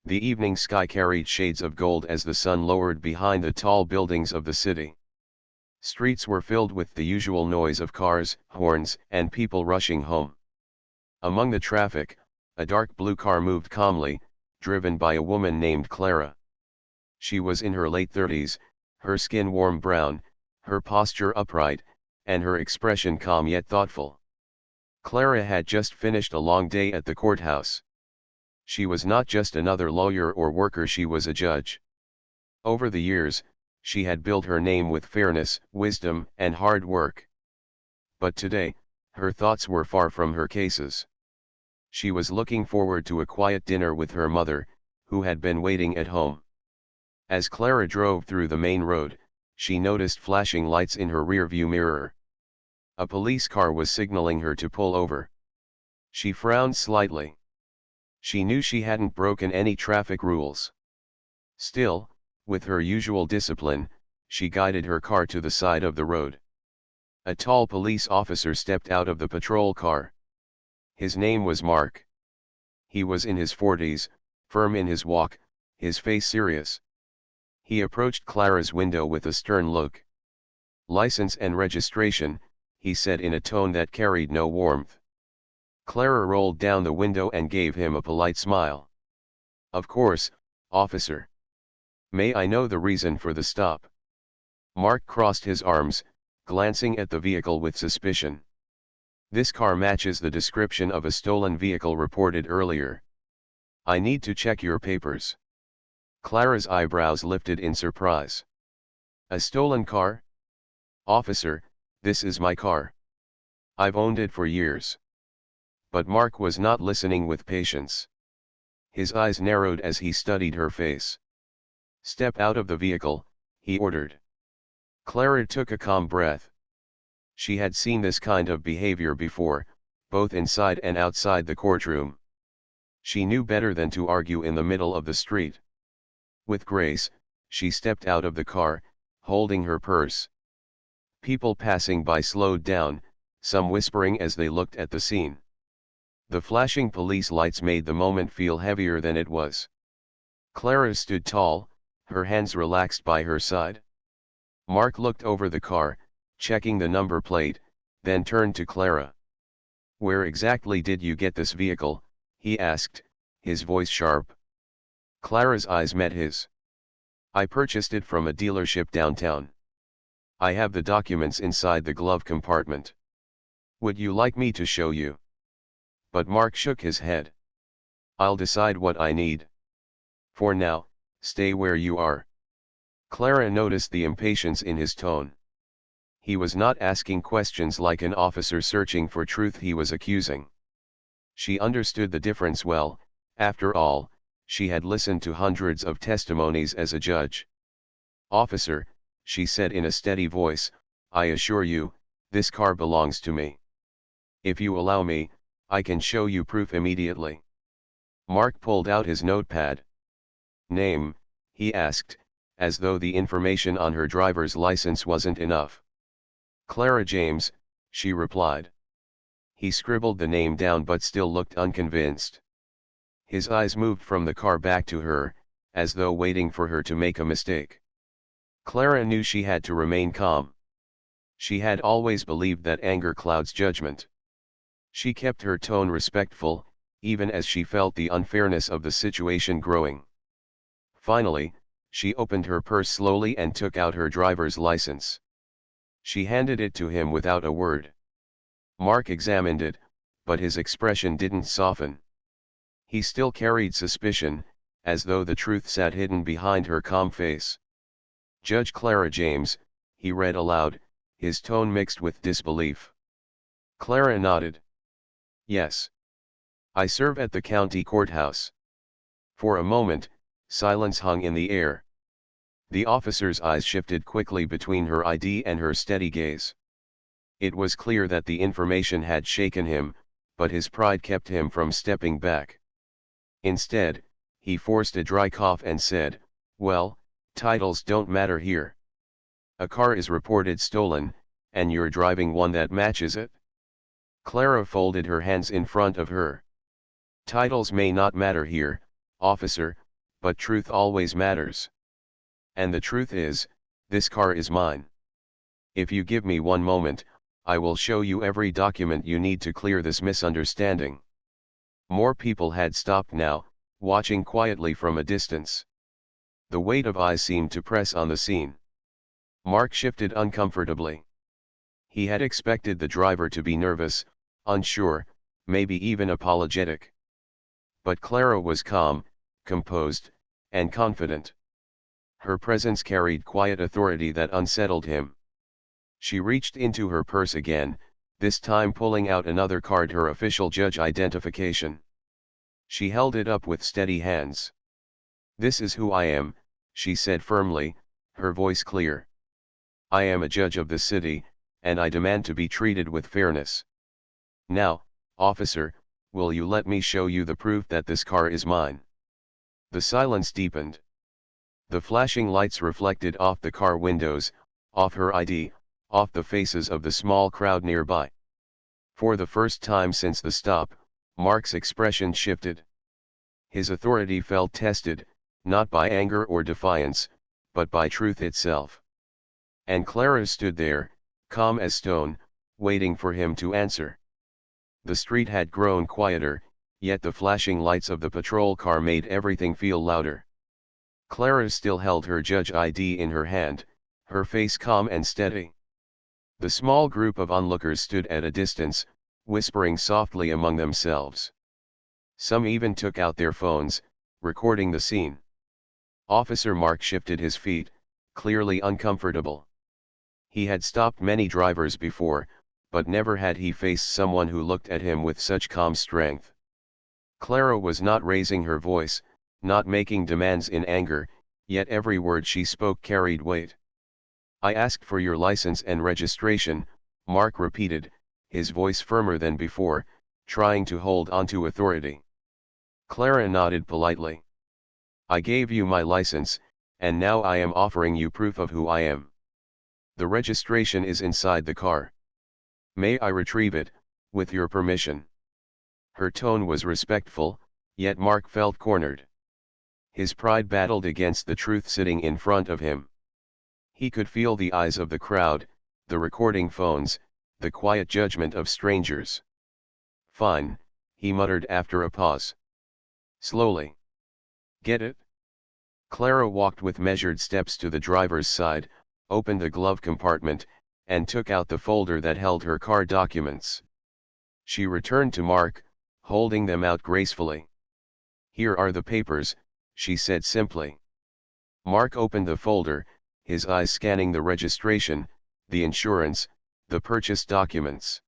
The evening sky carried shades of gold as the sun lowered behind the tall buildings of the city. Streets were filled with the usual noise of cars, horns, and people rushing home. Among the traffic, a dark blue car moved calmly, driven by a woman named Clara. She was in her late 30s, her skin warm brown, her posture upright, and her expression calm yet thoughtful. Clara had just finished a long day at the courthouse. She was not just another lawyer or worker, she was a judge. Over the years, she had built her name with fairness, wisdom, and hard work. But today, her thoughts were far from her cases. She was looking forward to a quiet dinner with her mother, who had been waiting at home. As Clara drove through the main road, she noticed flashing lights in her rearview mirror. A police car was signaling her to pull over. She frowned slightly. She knew she hadn't broken any traffic rules. Still, with her usual discipline, she guided her car to the side of the road. A tall police officer stepped out of the patrol car. His name was Mark. He was in his 40s, firm in his walk, his face serious. He approached Clara's window with a stern look. "License and registration," he said in a tone that carried no warmth. Clara rolled down the window and gave him a polite smile. "Of course, officer. May I know the reason for the stop?" Mark crossed his arms, glancing at the vehicle with suspicion. "This car matches the description of a stolen vehicle reported earlier. I need to check your papers." Clara's eyebrows lifted in surprise. "A stolen car? Officer, this is my car. I've owned it for years." But Mark was not listening with patience. His eyes narrowed as he studied her face. "Step out of the vehicle," he ordered. Clara took a calm breath. She had seen this kind of behavior before, both inside and outside the courtroom. She knew better than to argue in the middle of the street. With grace, she stepped out of the car, holding her purse. People passing by slowed down, some whispering as they looked at the scene. The flashing police lights made the moment feel heavier than it was. Clara stood tall, her hands relaxed by her side. Mark looked over the car, checking the number plate, then turned to Clara. "Where exactly did you get this vehicle?" he asked, his voice sharp. Clara's eyes met his. "I purchased it from a dealership downtown. I have the documents inside the glove compartment. Would you like me to show you?" But Mark shook his head. "I'll decide what I need. For now, stay where you are." Clara noticed the impatience in his tone. He was not asking questions like an officer searching for truth, he was accusing. She understood the difference well. After all, she had listened to hundreds of testimonies as a judge. "Officer," she said in a steady voice, "I assure you, this car belongs to me. If you allow me, I can show you proof immediately." Mark pulled out his notepad. "Name?" he asked, as though the information on her driver's license wasn't enough. "Clara James," she replied. He scribbled the name down but still looked unconvinced. His eyes moved from the car back to her, as though waiting for her to make a mistake. Clara knew she had to remain calm. She had always believed that anger clouds judgment. She kept her tone respectful, even as she felt the unfairness of the situation growing. Finally, she opened her purse slowly and took out her driver's license. She handed it to him without a word. Mark examined it, but his expression didn't soften. He still carried suspicion, as though the truth sat hidden behind her calm face. "Judge Clara James," he read aloud, his tone mixed with disbelief. Clara nodded. "Yes. I serve at the county courthouse." For a moment, silence hung in the air. The officer's eyes shifted quickly between her ID and her steady gaze. It was clear that the information had shaken him, but his pride kept him from stepping back. Instead, he forced a dry cough and said, "Well, titles don't matter here. A car is reported stolen, and you're driving one that matches it." Clara folded her hands in front of her. "Titles may not matter here, officer, but truth always matters. And the truth is, this car is mine. If you give me one moment, I will show you every document you need to clear this misunderstanding. More people had stopped now, watching quietly from a distance. The weight of eyes seemed to press on the scene. Mark shifted uncomfortably. He had expected the driver to be nervous, unsure, maybe even apologetic. But Clara was calm, composed, and confident. Her presence carried quiet authority that unsettled him. She reached into her purse again, this time pulling out another card, her official judge identification. She held it up with steady hands. "This is who I am," she said firmly, her voice clear. "I am a judge of the city, and I demand to be treated with fairness. Now, officer, will you let me show you the proof that this car is mine?" The silence deepened. The flashing lights reflected off the car windows, off her ID, off the faces of the small crowd nearby. For the first time since the stop, Mark's expression shifted. His authority felt tested, not by anger or defiance, but by truth itself. And Clara stood there, calm as stone, waiting for him to answer. The street had grown quieter, yet the flashing lights of the patrol car made everything feel louder. Clara still held her judge ID in her hand, her face calm and steady. The small group of onlookers stood at a distance, whispering softly among themselves. Some even took out their phones, recording the scene. Officer Mark shifted his feet, clearly uncomfortable. He had stopped many drivers before, but never had he faced someone who looked at him with such calm strength. Clara was not raising her voice, not making demands in anger, yet every word she spoke carried weight. "I asked for your license and registration," Mark repeated, his voice firmer than before, trying to hold onto authority. Clara nodded politely. "I gave you my license, and now I am offering you proof of who I am. The registration is inside the car. May I retrieve it, with your permission?" Her tone was respectful, yet Mark felt cornered. His pride battled against the truth sitting in front of him. He could feel the eyes of the crowd, the recording phones, the quiet judgment of strangers. "Fine," he muttered after a pause. "Slowly. Get it?" Clara walked with measured steps to the driver's side, opened the glove compartment, and took out the folder that held her car documents. She returned to Mark, holding them out gracefully. "Here are the papers," she said simply. Mark opened the folder, his eyes scanning the registration, the insurance, the purchase documents.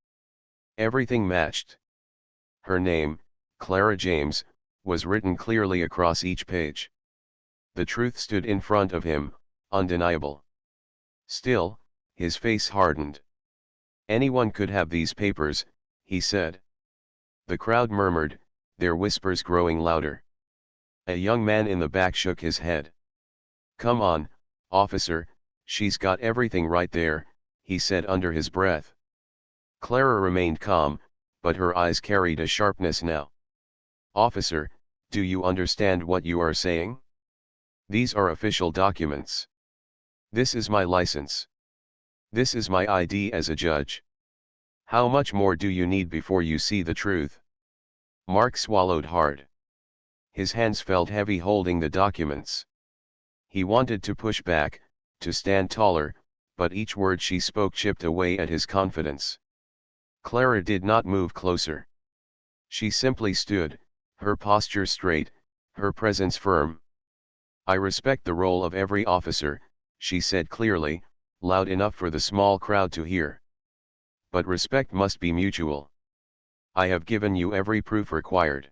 Everything matched. Her name, Clara James, was written clearly across each page. The truth stood in front of him, undeniable. Still, his face hardened. "Anyone could have these papers," he said. The crowd murmured, their whispers growing louder. A young man in the back shook his head. "Come on, officer, she's got everything right there," he said under his breath. Clara remained calm, but her eyes carried a sharpness now. "Officer, do you understand what you are saying? These are official documents. This is my license. This is my ID as a judge. How much more do you need before you see the truth?" Mark swallowed hard. His hands felt heavy holding the documents. He wanted to push back, to stand taller, but each word she spoke chipped away at his confidence. Clara did not move closer. She simply stood, her posture straight, her presence firm. "I respect the role of every officer," she said clearly, loud enough for the small crowd to hear. "But respect must be mutual. I have given you every proof required.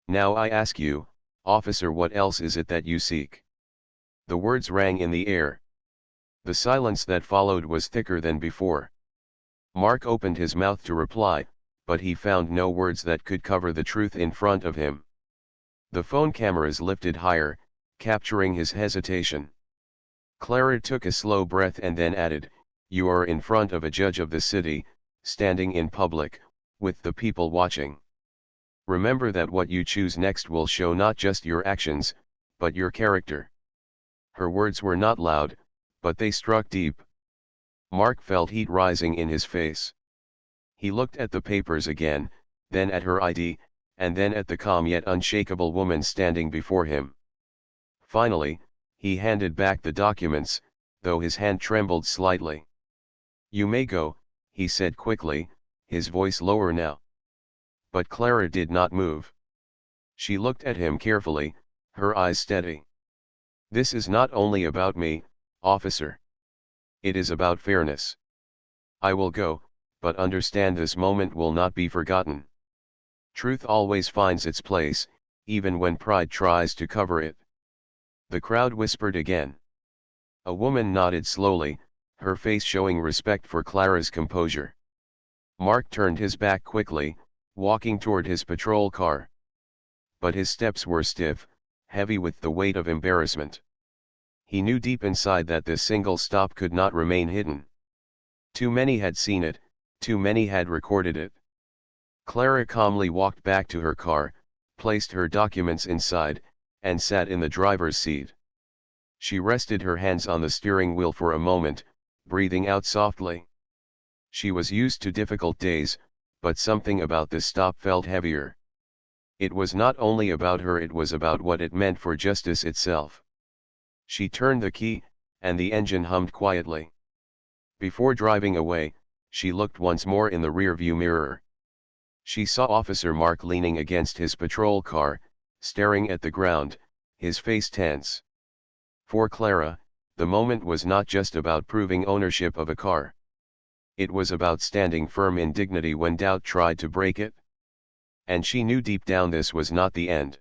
Now I ask you, officer, what else is it that you seek?" The words rang in the air. The silence that followed was thicker than before. Mark opened his mouth to reply, but he found no words that could cover the truth in front of him. The phone cameras lifted higher, capturing his hesitation. Clara took a slow breath and then added, "You are in front of a judge of the city, standing in public, with the people watching. Remember that what you choose next will show not just your actions, but your character. Her words were not loud, but they struck deep. Mark felt heat rising in his face. He looked at the papers again, then at her ID, and then at the calm yet unshakable woman standing before him. Finally, he handed back the documents, though his hand trembled slightly. "You may go," he said quickly, his voice lower now. But Clara did not move. She looked at him carefully, her eyes steady. "This is not only about me, officer. It is about fairness. I will go, but understand this moment will not be forgotten. Truth always finds its place, even when pride tries to cover it." The crowd whispered again. A woman nodded slowly, her face showing respect for Clara's composure. Mark turned his back quickly, walking toward his patrol car. But his steps were stiff, heavy with the weight of embarrassment. He knew deep inside that this single stop could not remain hidden. Too many had seen it, too many had recorded it. Clara calmly walked back to her car, placed her documents inside, and sat in the driver's seat. She rested her hands on the steering wheel for a moment, breathing out softly. She was used to difficult days, but something about this stop felt heavier. It was not only about her, it was about what it meant for justice itself. She turned the key, and the engine hummed quietly. Before driving away, she looked once more in the rearview mirror. She saw Officer Mark leaning against his patrol car, staring at the ground, his face tense. For Clara, the moment was not just about proving ownership of a car. It was about standing firm in dignity when doubt tried to break it. And she knew deep down this was not the end.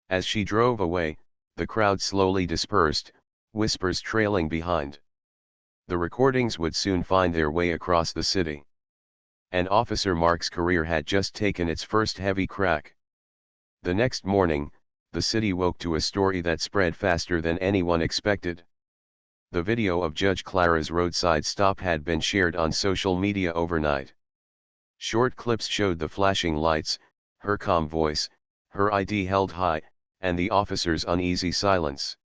As she drove away, the crowd slowly dispersed, whispers trailing behind. The recordings would soon find their way across the city. And Officer Mark's career had just taken its first heavy crack. The next morning, the city woke to a story that spread faster than anyone expected. The video of Judge Clara's roadside stop had been shared on social media overnight. Short clips showed the flashing lights, her calm voice, her ID held high, and the officer's uneasy silence.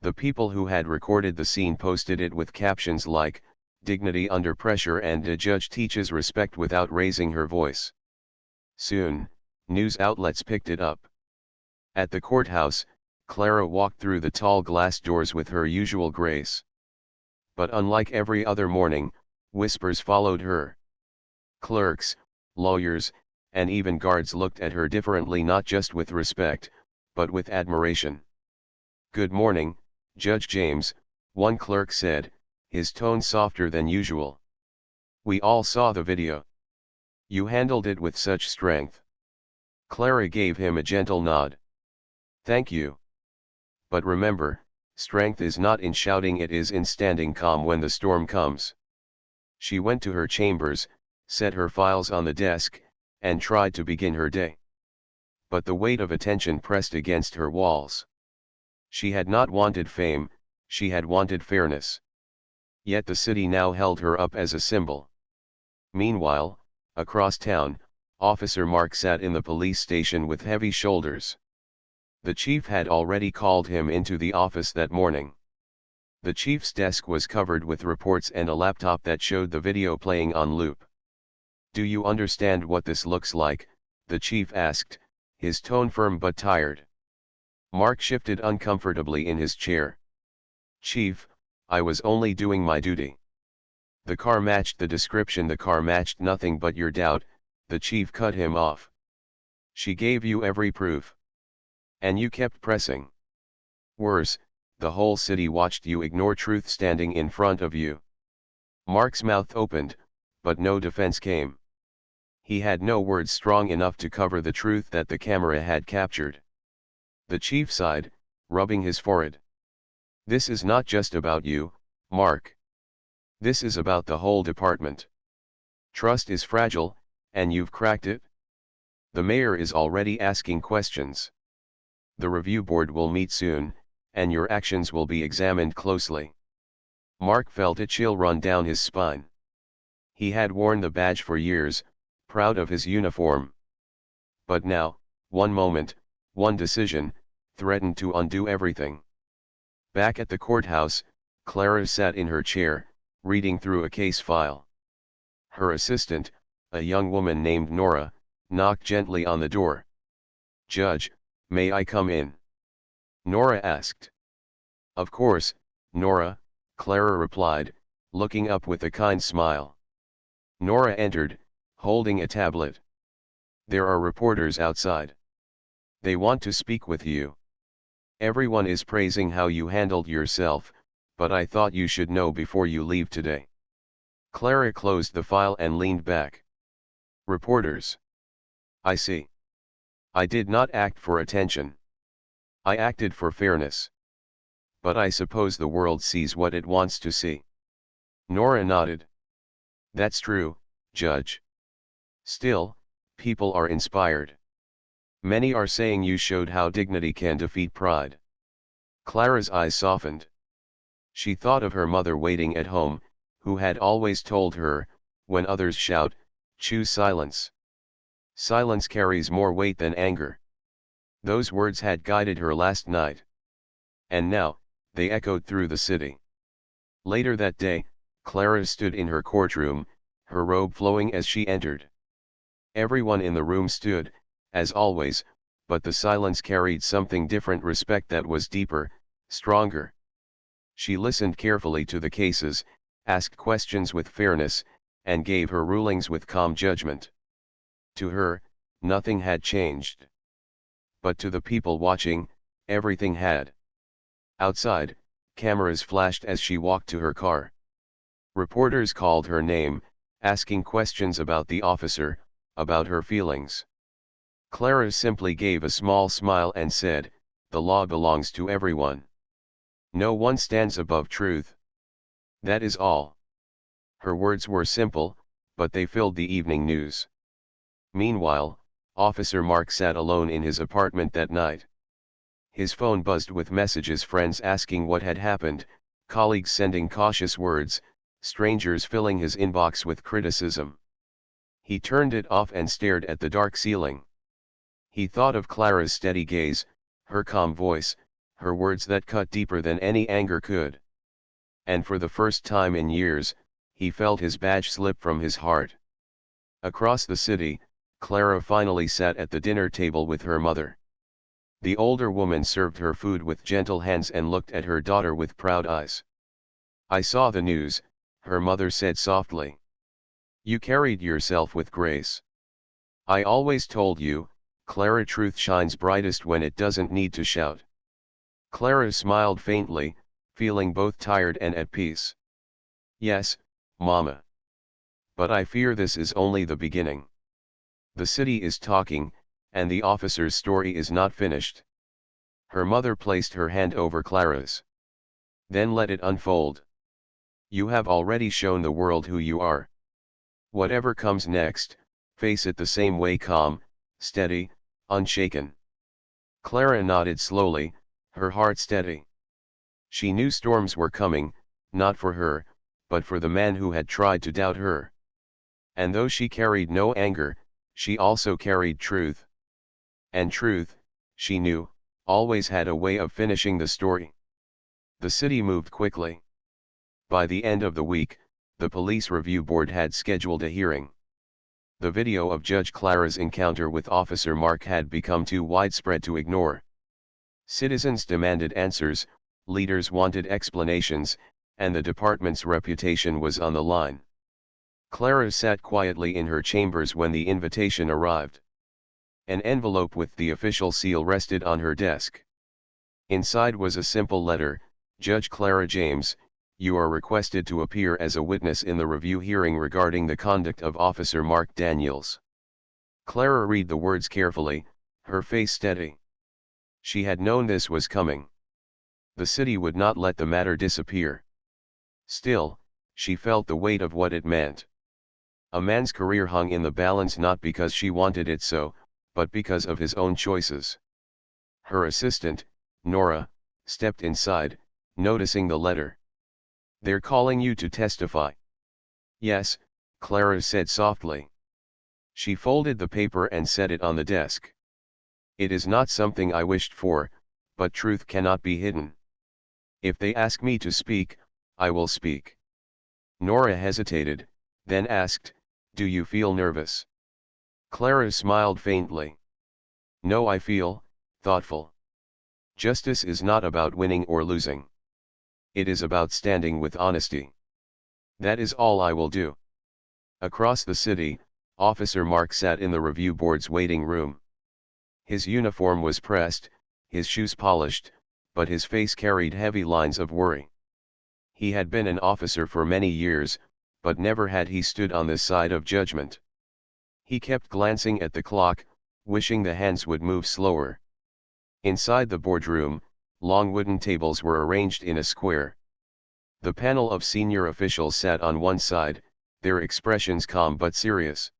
The people who had recorded the scene posted it with captions like, "Dignity under pressure" and "A judge teaches respect without raising her voice." Soon, news outlets picked it up. At the courthouse, Clara walked through the tall glass doors with her usual grace. But unlike every other morning, whispers followed her. Clerks, lawyers, and even guards looked at her differently, not just with respect, but with admiration. "Good morning, Judge James," one clerk said, his tone softer than usual. "We all saw the video. You handled it with such strength." Clara gave him a gentle nod. "Thank you. But remember, strength is not in shouting, it is in standing calm when the storm comes." She went to her chambers, set her files on the desk, and tried to begin her day. But the weight of attention pressed against her walls. She had not wanted fame, she had wanted fairness. Yet the city now held her up as a symbol. Meanwhile, across town, Officer Mark sat in the police station with heavy shoulders. The chief had already called him into the office that morning. The chief's desk was covered with reports and a laptop that showed the video playing on loop. "Do you understand what this looks like?" the chief asked, his tone firm but tired. Mark shifted uncomfortably in his chair. "Chief, I was only doing my duty." "The car matched the description." "The car matched nothing but your doubt," the chief cut him off. "She gave you every proof. And you kept pressing. Worse, the whole city watched you ignore truth standing in front of you." Mark's mouth opened, but no defense came. He had no words strong enough to cover the truth that the camera had captured. The chief sighed, rubbing his forehead. "This is not just about you, Mark. This is about the whole department. Trust is fragile, and you've cracked it. The mayor is already asking questions. The review board will meet soon, and your actions will be examined closely." Mark felt a chill run down his spine. He had worn the badge for years, proud of his uniform. But now, one moment, one decision, threatened to undo everything. Back at the courthouse, Clara sat in her chair, reading through a case file. Her assistant, a young woman named Nora, knocked gently on the door. "Judge, may I come in?" Nora asked. "Of course, Nora," Clara replied, looking up with a kind smile. Nora entered, holding a tablet. "There are reporters outside. They want to speak with you. Everyone is praising how you handled yourself, but I thought you should know before you leave today." Clara closed the file and leaned back. "Reporters. I see. I did not act for attention. I acted for fairness. But I suppose the world sees what it wants to see." Nora nodded. "That's true, Judge. Still, people are inspired. Many are saying you showed how dignity can defeat pride." Clara's eyes softened. She thought of her mother waiting at home, who had always told her, when others shout, choose silence. Silence carries more weight than anger. Those words had guided her last night. And now, they echoed through the city. Later that day, Clara stood in her courtroom, her robe flowing as she entered. Everyone in the room stood, as always, but the silence carried something different, respect that was deeper, stronger. She listened carefully to the cases, asked questions with fairness, and gave her rulings with calm judgment. To her, nothing had changed. But to the people watching, everything had. Outside, cameras flashed as she walked to her car. Reporters called her name, asking questions about the officer, about her feelings. Clara simply gave a small smile and said, "The law belongs to everyone. No one stands above truth. That is all." Her words were simple, but they filled the evening news. Meanwhile, Officer Mark sat alone in his apartment that night. His phone buzzed with messages, friends asking what had happened, colleagues sending cautious words, strangers filling his inbox with criticism. He turned it off and stared at the dark ceiling. He thought of Clara's steady gaze, her calm voice, her words that cut deeper than any anger could. And for the first time in years, he felt his badge slip from his heart. Across the city, Clara finally sat at the dinner table with her mother. The older woman served her food with gentle hands and looked at her daughter with proud eyes. "I saw the news," her mother said softly. "You carried yourself with grace. I always told you, Clara, truth shines brightest when it doesn't need to shout." Clara smiled faintly, feeling both tired and at peace. "Yes, Mama. But I fear this is only the beginning. The city is talking, and the officer's story is not finished." Her mother placed her hand over Clara's. "Then let it unfold. You have already shown the world who you are. Whatever comes next, face it the same way, calm, steady, unshaken." Clara nodded slowly, her heart steady. She knew storms were coming, not for her, but for the man who had tried to doubt her. And though she carried no anger, she also carried truth. And truth, she knew, always had a way of finishing the story. The city moved quickly. By the end of the week, the police review board had scheduled a hearing. The video of Judge Clara's encounter with Officer Mark had become too widespread to ignore. Citizens demanded answers, leaders wanted explanations, and the department's reputation was on the line. Clara sat quietly in her chambers when the invitation arrived. An envelope with the official seal rested on her desk. Inside was a simple letter: "Judge Clara James, you are requested to appear as a witness in the review hearing regarding the conduct of Officer Mark Daniels." Clara read the words carefully, her face steady. She had known this was coming. The city would not let the matter disappear. Still, she felt the weight of what it meant. A man's career hung in the balance, not because she wanted it so, but because of his own choices. Her assistant, Nora, stepped inside, noticing the letter. "They're calling you to testify." "Yes," Clara said softly. She folded the paper and set it on the desk. "It is not something I wished for, but truth cannot be hidden. If they ask me to speak, I will speak. Nora hesitated, then asked, "Do you feel nervous?" Clara smiled faintly. "No, I feel thoughtful. Justice is not about winning or losing. It is about standing with honesty. That is all I will do." Across the city, Officer Mark sat in the review board's waiting room. His uniform was pressed, his shoes polished, but his face carried heavy lines of worry. He had been an officer for many years, but never had he stood on this side of judgment. He kept glancing at the clock, wishing the hands would move slower. Inside the boardroom, long wooden tables were arranged in a square. The panel of senior officials sat on one side, their expressions calm but serious.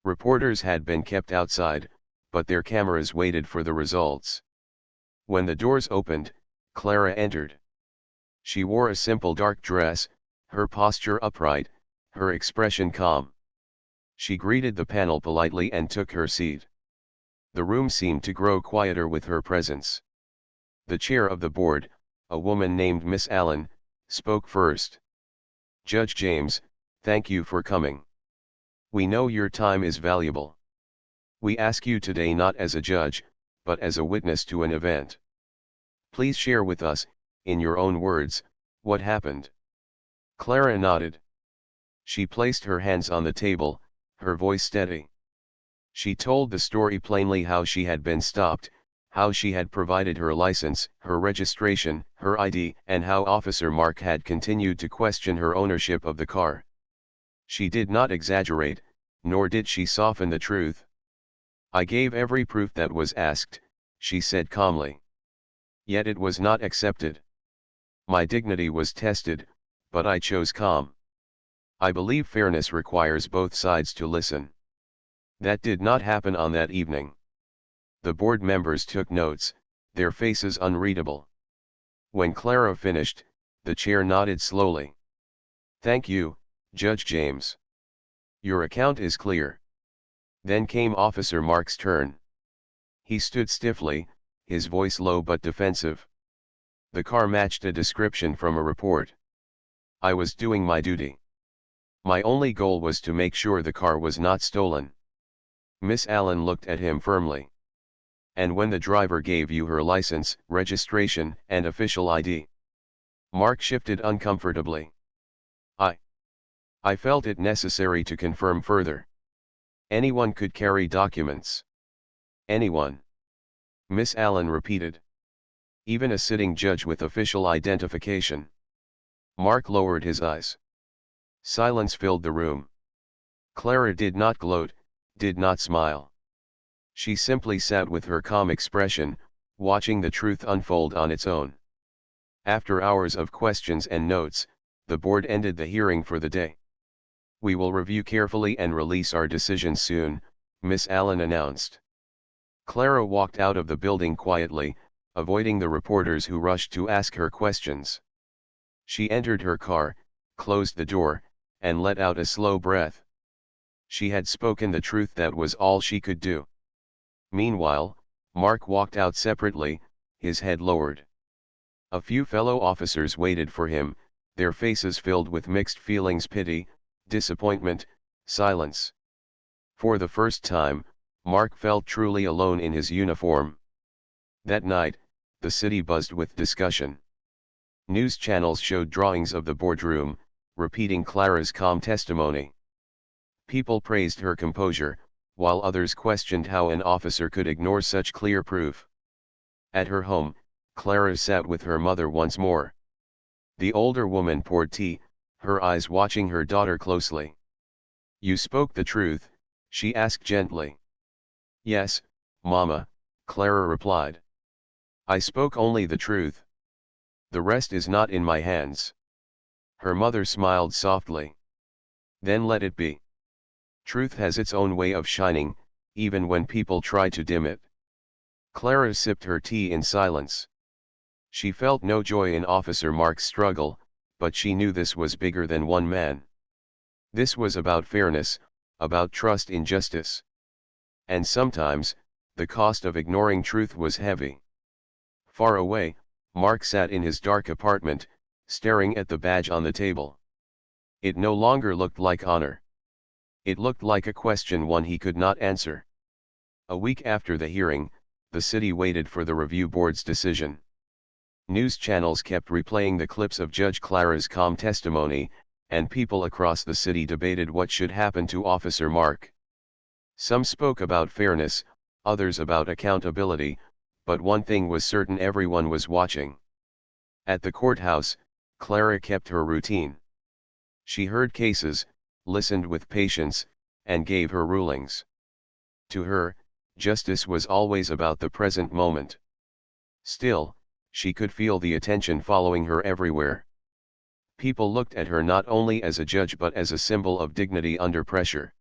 Reporters had been kept outside, but their cameras waited for the results. When the doors opened, Clara entered. She wore a simple dark dress, her posture upright, her expression calm. She greeted the panel politely and took her seat. The room seemed to grow quieter with her presence. The chair of the board, a woman named Miss Allen, spoke first. "Judge James, thank you for coming. We know your time is valuable. We ask you today not as a judge, but as a witness to an event. Please share with us, in your own words, what happened." Clara nodded. She placed her hands on the table, her voice steady. She told the story plainly: how she had been stopped, how she had provided her license, her registration, her ID, and how Officer Mark had continued to question her ownership of the car. She did not exaggerate, nor did she soften the truth. "I gave every proof that was asked," she said calmly. "Yet it was not accepted. My dignity was tested, but I chose calm. I believe fairness requires both sides to listen. That did not happen on that evening." The board members took notes, their faces unreadable. When Clara finished, the chair nodded slowly. "Thank you, Judge James. Your account is clear." Then came Officer Mark's turn. He stood stiffly, his voice low but defensive. "The car matched a description from a report. I was doing my duty. My only goal was to make sure the car was not stolen." Miss Allen looked at him firmly. "And when the driver gave you her license, registration, and official ID?" Mark shifted uncomfortably. I felt it necessary to confirm further. Anyone could carry documents." "Anyone?" Miss Allen repeated. "Even a sitting judge with official identification." Mark lowered his eyes. Silence filled the room. Clara did not gloat, did not smile. She simply sat with her calm expression, watching the truth unfold on its own. After hours of questions and notes, the board ended the hearing for the day. "We will review carefully and release our decision soon," Miss Allen announced. Clara walked out of the building quietly, avoiding the reporters who rushed to ask her questions. She entered her car, closed the door, and let out a slow breath. She had spoken the truth, that was all she could do. Meanwhile, Mark walked out separately, his head lowered. A few fellow officers waited for him, their faces filled with mixed feelings: pity, disappointment, silence. For the first time, Mark felt truly alone in his uniform. That night, the city buzzed with discussion. News channels showed drawings of the boardroom, repeating Clara's calm testimony. People praised her composure, while others questioned how an officer could ignore such clear proof. At her home, Clara sat with her mother once more. The older woman poured tea, her eyes watching her daughter closely. "You spoke the truth?" she asked gently. "Yes, Mama," Clara replied. "I spoke only the truth. The rest is not in my hands." Her mother smiled softly. "Then let it be. Truth has its own way of shining, even when people try to dim it." Clara sipped her tea in silence. She felt no joy in Officer Mark's struggle, but she knew this was bigger than one man. This was about fairness, about trust in justice. And sometimes, the cost of ignoring truth was heavy. Far away, Mark sat in his dark apartment, staring at the badge on the table. It no longer looked like honor. It looked like a question one he could not answer. A week after the hearing, the city waited for the review board's decision. News channels kept replaying the clips of Judge Clara's calm testimony, and people across the city debated what should happen to Officer Mark. Some spoke about fairness, others about accountability, but one thing was certain: everyone was watching. At the courthouse, Clara kept her routine. She heard cases, listened with patience, and gave her rulings. To her, justice was always about the present moment. Still, she could feel the attention following her everywhere. People looked at her not only as a judge but as a symbol of dignity under pressure.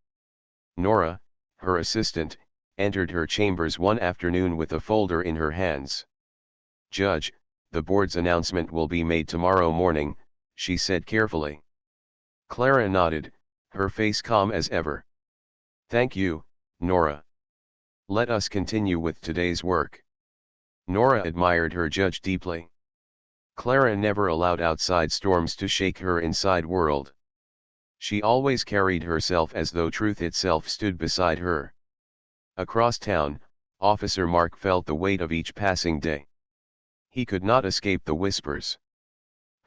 Nora, her assistant, entered her chambers one afternoon with a folder in her hands. "Judge, the board's announcement will be made tomorrow morning," she said carefully. Clara nodded, her face calm as ever. "Thank you, Nora. Let us continue with today's work." Nora admired her judge deeply. Clara never allowed outside storms to shake her inside world. She always carried herself as though truth itself stood beside her. Across town, Officer Mark felt the weight of each passing day. He could not escape the whispers.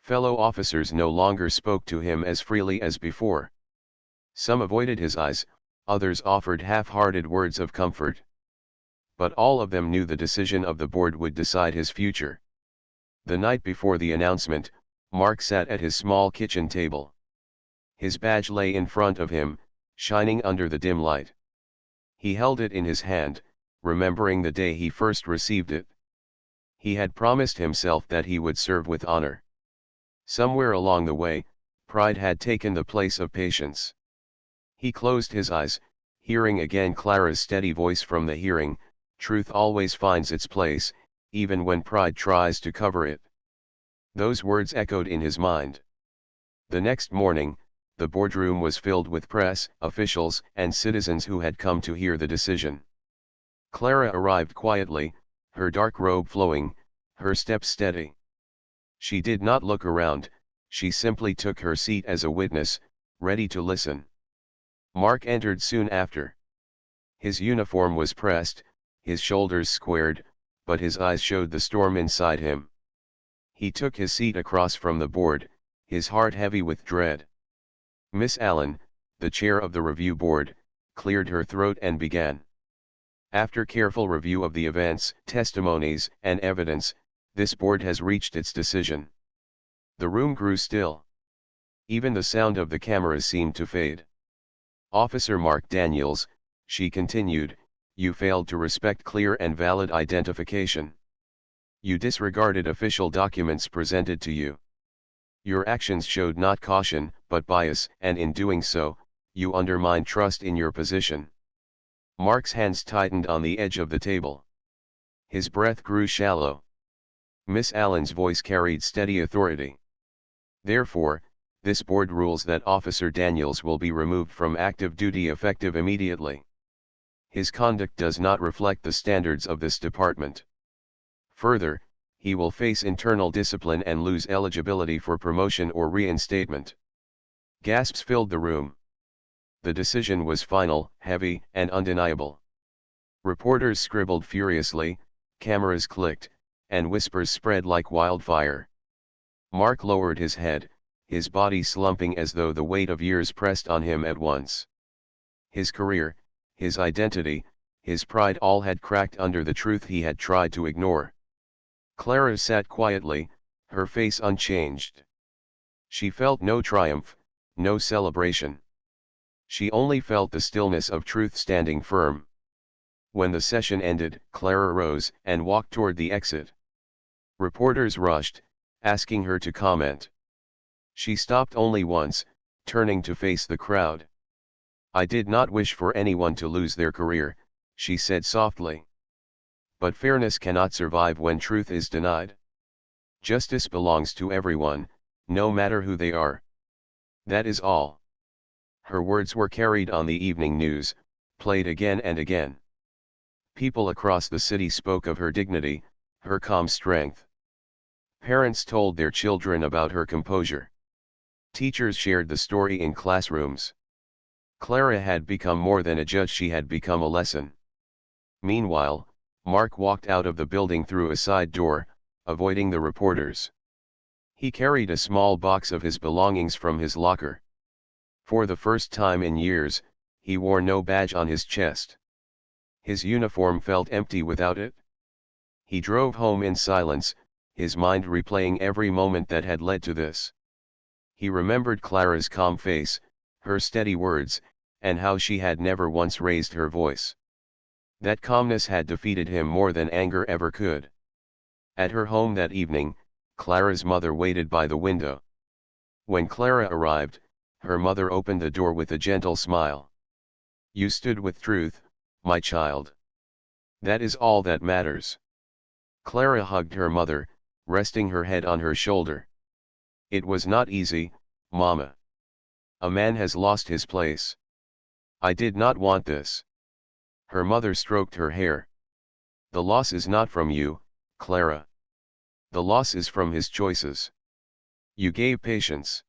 Fellow officers no longer spoke to him as freely as before. Some avoided his eyes, others offered half-hearted words of comfort. But all of them knew the decision of the board would decide his future. The night before the announcement, Mark sat at his small kitchen table. His badge lay in front of him, shining under the dim light. He held it in his hand, remembering the day he first received it. He had promised himself that he would serve with honor. Somewhere along the way, pride had taken the place of patience. He closed his eyes, hearing again Clara's steady voice from the hearing: "Truth always finds its place, even when pride tries to cover it." Those words echoed in his mind. The next morning, the boardroom was filled with press, officials, and citizens who had come to hear the decision. Clara arrived quietly, her dark robe flowing, her steps steady. She did not look around, she simply took her seat as a witness, ready to listen. Mark entered soon after. His uniform was pressed, his shoulders squared, but his eyes showed the storm inside him. He took his seat across from the board, his heart heavy with dread. Miss Allen, the chair of the review board, cleared her throat and began. "After careful review of the events, testimonies, and evidence, this board has reached its decision." The room grew still. Even the sound of the cameras seemed to fade. "Officer Mark Daniels," she continued, "you failed to respect clear and valid identification. You disregarded official documents presented to you. Your actions showed not caution, but bias, and in doing so, you undermined trust in your position." Mark's hands tightened on the edge of the table. His breath grew shallow. Miss Allen's voice carried steady authority. "Therefore, this board rules that Officer Daniels will be removed from active duty effective immediately. His conduct does not reflect the standards of this department. Further, he will face internal discipline and lose eligibility for promotion or reinstatement." Gasps filled the room. The decision was final, heavy, and undeniable. Reporters scribbled furiously, cameras clicked, and whispers spread like wildfire. Mark lowered his head, his body slumping as though the weight of years pressed on him at once. His career, his identity, his pride all had cracked under the truth he had tried to ignore. Clara sat quietly, her face unchanged. She felt no triumph, no celebration. She only felt the stillness of truth standing firm. When the session ended, Clara rose and walked toward the exit. Reporters rushed, asking her to comment. She stopped only once, turning to face the crowd. "I did not wish for anyone to lose their career," she said softly. "But fairness cannot survive when truth is denied. Justice belongs to everyone, no matter who they are. That is all." Her words were carried on the evening news, played again and again. People across the city spoke of her dignity, her calm strength. Parents told their children about her composure. Teachers shared the story in classrooms. Clara had become more than a judge, she had become a lesson. Meanwhile, Mark walked out of the building through a side door, avoiding the reporters. He carried a small box of his belongings from his locker. For the first time in years, he wore no badge on his chest. His uniform felt empty without it. He drove home in silence, his mind replaying every moment that had led to this. He remembered Clara's calm face, her steady words, and how she had never once raised her voice. That calmness had defeated him more than anger ever could. At her home that evening, Clara's mother waited by the window. When Clara arrived, her mother opened the door with a gentle smile. "You stood with truth, my child. That is all that matters." Clara hugged her mother, resting her head on her shoulder. "It was not easy, Mama. A man has lost his place. I did not want this." Her mother stroked her hair. "The loss is not from you, Clara. The loss is from his choices. You gave patience.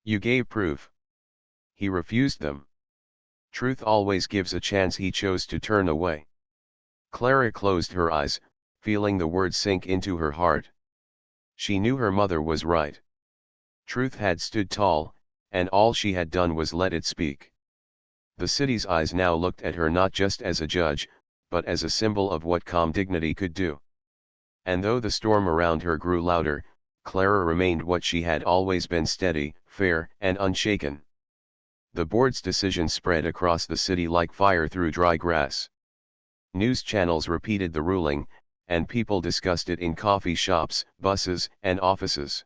You gave proof. He refused them. Truth always gives a chance, he chose to turn away." Clara closed her eyes, feeling the words sink into her heart. She knew her mother was right. Truth had stood tall, and all she had done was let it speak. The city's eyes now looked at her not just as a judge, but as a symbol of what calm dignity could do. And though the storm around her grew louder, Clara remained what she had always been: steady, fair, and unshaken. The board's decision spread across the city like fire through dry grass. News channels repeated the ruling, and people discussed it in coffee shops, buses, and offices.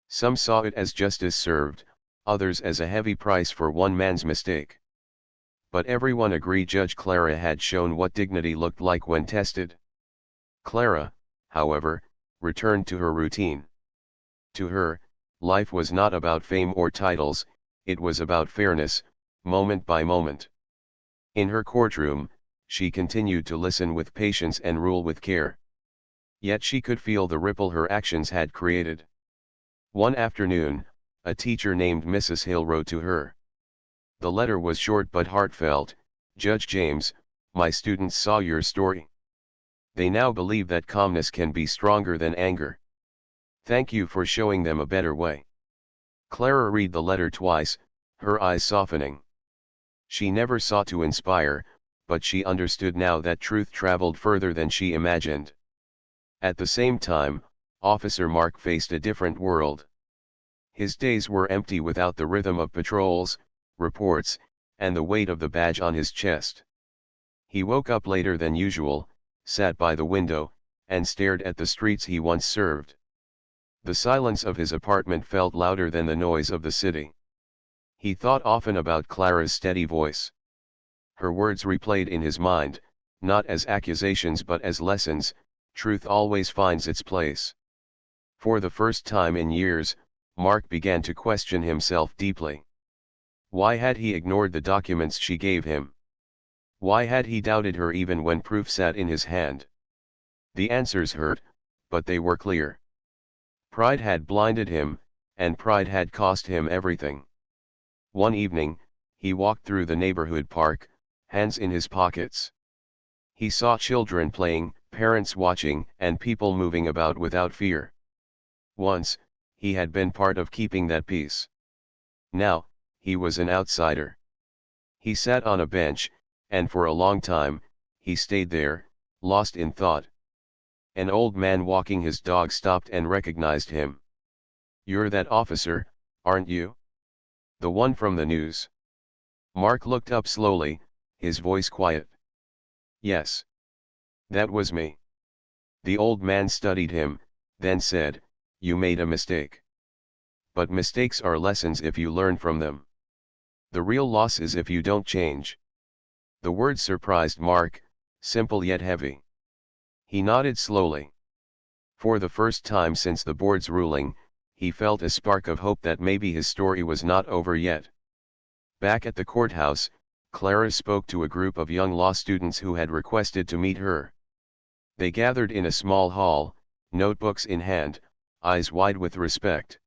Some saw it as justice served, others as a heavy price for one man's mistake. But everyone agreed Judge Clara had shown what dignity looked like when tested. Clara, however, returned to her routine. To her, life was not about fame or titles, it was about fairness, moment by moment. In her courtroom, she continued to listen with patience and rule with care. Yet she could feel the ripple her actions had created. One afternoon, a teacher named Mrs. Hill wrote to her. The letter was short but heartfelt. "Judge James, my students saw your story. They now believe that calmness can be stronger than anger. Thank you for showing them a better way." Clara read the letter twice, her eyes softening. She never sought to inspire, but she understood now that truth traveled further than she imagined. At the same time, Officer Mark faced a different world. His days were empty without the rhythm of patrols, reports, and the weight of the badge on his chest. He woke up later than usual, sat by the window, and stared at the streets he once served. The silence of his apartment felt louder than the noise of the city. He thought often about Clara's steady voice. Her words replayed in his mind, not as accusations but as lessons: truth always finds its place. For the first time in years, Mark began to question himself deeply. Why had he ignored the documents she gave him? Why had he doubted her even when proof sat in his hand? The answers hurt, but they were clear. Pride had blinded him, and pride had cost him everything. One evening, he walked through the neighborhood park, hands in his pockets. He saw children playing, parents watching, and people moving about without fear. Once, he had been part of keeping that peace. Now, he was an outsider. He sat on a bench, and for a long time, he stayed there, lost in thought. An old man walking his dog stopped and recognized him. "You're that officer, aren't you? The one from the news?" Mark looked up slowly, his voice quiet. "Yes. That was me." The old man studied him, then said, "You made a mistake. But mistakes are lessons if you learn from them. The real loss is if you don't change." The words surprised Mark, simple yet heavy. He nodded slowly. For the first time since the board's ruling, he felt a spark of hope that maybe his story was not over yet. Back at the courthouse, Clara spoke to a group of young law students who had requested to meet her. They gathered in a small hall, notebooks in hand, eyes wide with respect.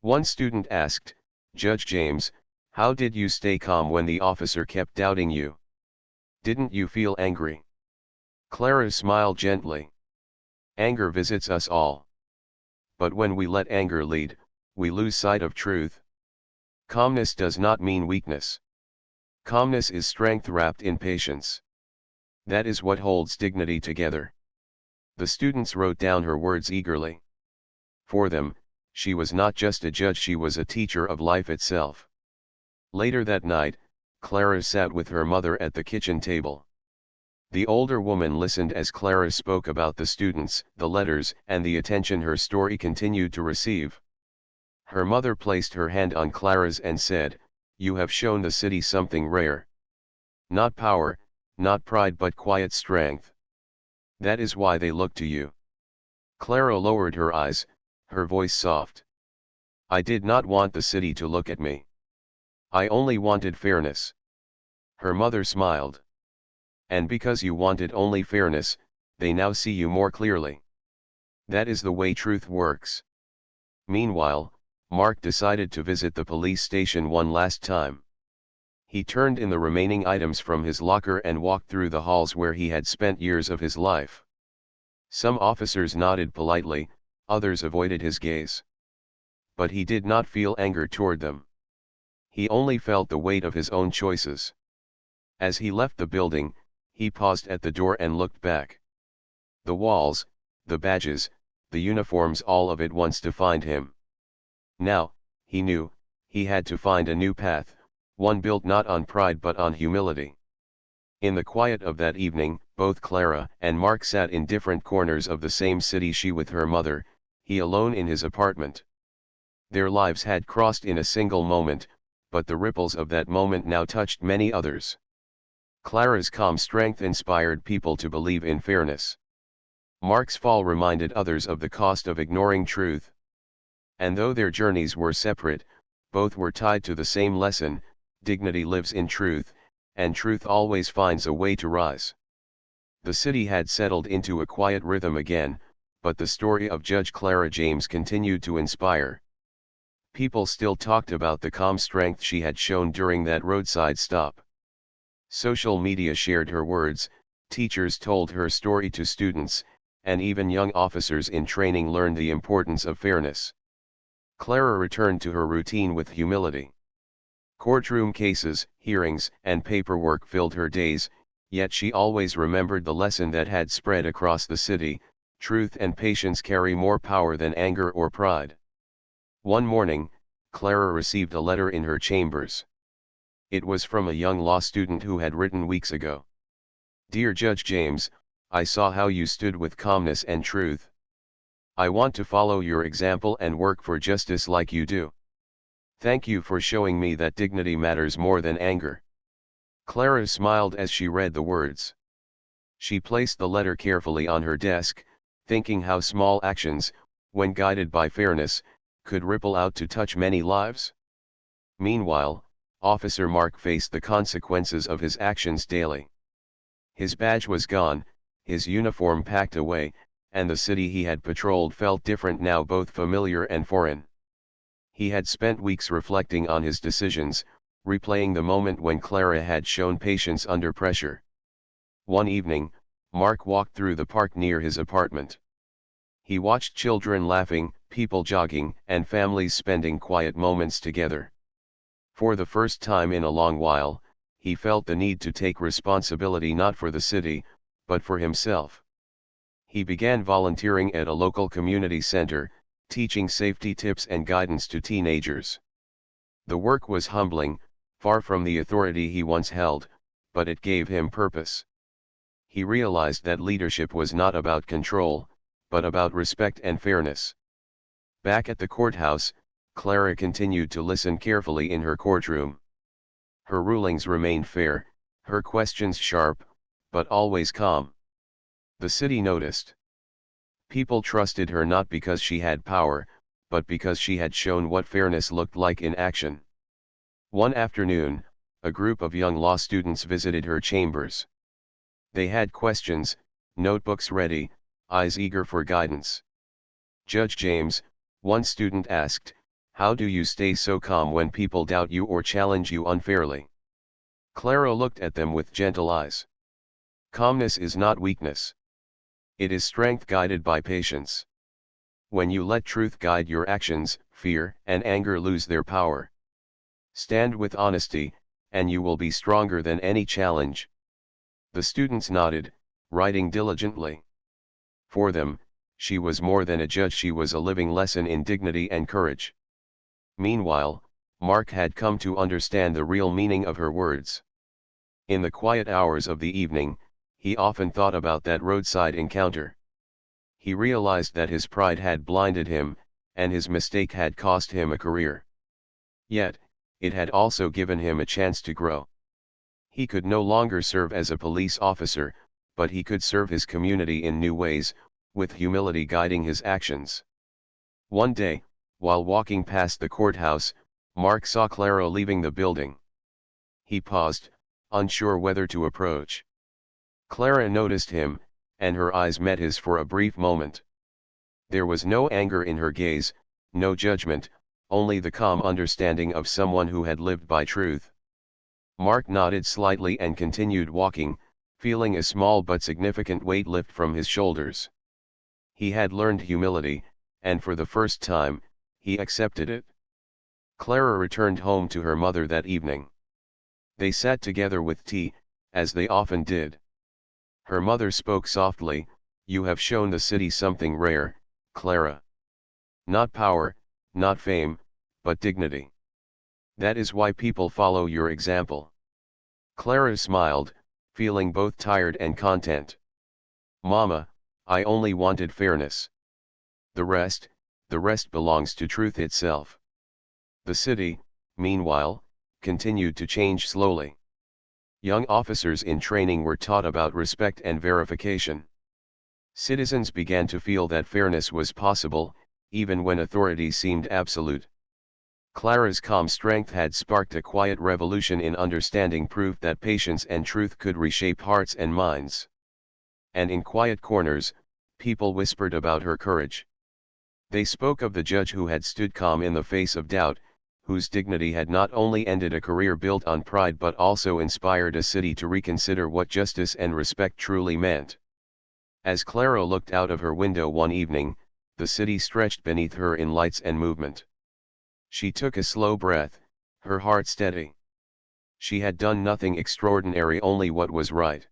One student asked, "Judge James, how did you stay calm when the officer kept doubting you? Didn't you feel angry?" Clara smiled gently. "Anger visits us all. But when we let anger lead, we lose sight of truth. Calmness does not mean weakness. Calmness is strength wrapped in patience. That is what holds dignity together." The students wrote down her words eagerly. For them, she was not just a judge, she was a teacher of life itself. Later that night, Clara sat with her mother at the kitchen table. The older woman listened as Clara spoke about the students, the letters, and the attention her story continued to receive. Her mother placed her hand on Clara's and said, "You have shown the city something rare. Not power, not pride, but quiet strength. That is why they look to you." Clara lowered her eyes, her voice soft. "I did not want the city to look at me. I only wanted fairness." Her mother smiled. "And because you wanted only fairness, they now see you more clearly. That is the way truth works." Meanwhile, Mark decided to visit the police station one last time. He turned in the remaining items from his locker and walked through the halls where he had spent years of his life. Some officers nodded politely, others avoided his gaze. But he did not feel anger toward them. He only felt the weight of his own choices. As he left the building, he paused at the door and looked back. The walls, the badges, the uniforms, all of it once defined him. Now, he knew, he had to find a new path, one built not on pride but on humility. In the quiet of that evening, both Clara and Mark sat in different corners of the same city, she with her mother, he alone in his apartment. Their lives had crossed in a single moment, but the ripples of that moment now touched many others. Clara's calm strength inspired people to believe in fairness. Mark's fall reminded others of the cost of ignoring truth. And though their journeys were separate, both were tied to the same lesson: dignity lives in truth, and truth always finds a way to rise. The city had settled into a quiet rhythm again, but the story of Judge Clara James continued to inspire. People still talked about the calm strength she had shown during that roadside stop. Social media shared her words, teachers told her story to students, and even young officers in training learned the importance of fairness. Clara returned to her routine with humility. Courtroom cases, hearings, and paperwork filled her days, yet she always remembered the lesson that had spread across the city: truth and patience carry more power than anger or pride. One morning, Clara received a letter in her chambers. It was from a young law student who had written weeks ago. "Dear Judge James, I saw how you stood with calmness and truth. I want to follow your example and work for justice like you do. Thank you for showing me that dignity matters more than anger." Clara smiled as she read the words. She placed the letter carefully on her desk, thinking how small actions, when guided by fairness, could ripple out to touch many lives. Meanwhile, Officer Mark faced the consequences of his actions daily. His badge was gone, his uniform packed away, and the city he had patrolled felt different now, both familiar and foreign. He had spent weeks reflecting on his decisions, replaying the moment when Clara had shown patience under pressure. One evening, Mark walked through the park near his apartment. He watched children laughing, people jogging, and families spending quiet moments together. For the first time in a long while, he felt the need to take responsibility not for the city, but for himself. He began volunteering at a local community center, teaching safety tips and guidance to teenagers. The work was humbling, far from the authority he once held, but it gave him purpose. He realized that leadership was not about control, but about respect and fairness. Back at the courthouse, Clara continued to listen carefully in her courtroom. Her rulings remained fair, her questions sharp, but always calm. The city noticed. People trusted her not because she had power, but because she had shown what fairness looked like in action. One afternoon, a group of young law students visited her chambers. They had questions, notebooks ready, eyes eager for guidance. Judge James, one student asked, "How do you stay so calm when people doubt you or challenge you unfairly?" Clara looked at them with gentle eyes. "Calmness is not weakness. It is strength guided by patience. When you let truth guide your actions, fear and anger lose their power. Stand with honesty, and you will be stronger than any challenge." The students nodded, writing diligently. For them, she was more than a judge, she was a living lesson in dignity and courage. Meanwhile, Mark had come to understand the real meaning of her words. In the quiet hours of the evening, he often thought about that roadside encounter. He realized that his pride had blinded him, and his mistake had cost him a career. Yet, it had also given him a chance to grow. He could no longer serve as a police officer, but he could serve his community in new ways, with humility guiding his actions. One day, while walking past the courthouse, Mark saw Clara leaving the building. He paused, unsure whether to approach. Clara noticed him, and her eyes met his for a brief moment. There was no anger in her gaze, no judgment, only the calm understanding of someone who had lived by truth. Mark nodded slightly and continued walking, feeling a small but significant weight lift from his shoulders. He had learned humility, and for the first time, he accepted it. Clara returned home to her mother that evening. They sat together with tea, as they often did. Her mother spoke softly, "You have shown the city something rare, Clara. Not power, not fame, but dignity. That is why people follow your example." Clara smiled, feeling both tired and content. "Mama, I only wanted fairness. The rest belongs to truth itself." The city, meanwhile, continued to change slowly. Young officers in training were taught about respect and verification. Citizens began to feel that fairness was possible, even when authority seemed absolute. Clara's calm strength had sparked a quiet revolution in understanding, proof that patience and truth could reshape hearts and minds. And in quiet corners, people whispered about her courage. They spoke of the judge who had stood calm in the face of doubt, whose dignity had not only ended a career built on pride but also inspired a city to reconsider what justice and respect truly meant. As Clara looked out of her window one evening, the city stretched beneath her in lights and movement. She took a slow breath, her heart steady. She had done nothing extraordinary, only what was right.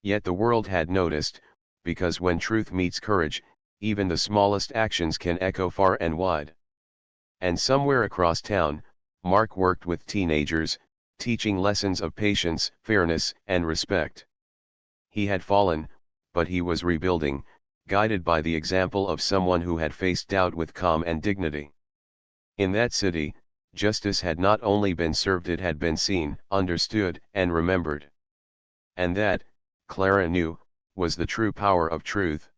Yet the world had noticed, because when truth meets courage, even the smallest actions can echo far and wide. And somewhere across town, Mark worked with teenagers, teaching lessons of patience, fairness, and respect. He had fallen, but he was rebuilding, guided by the example of someone who had faced doubt with calm and dignity. In that city, justice had not only been served, it had been seen, understood, and remembered. And that, Clara knew, was the true power of truth.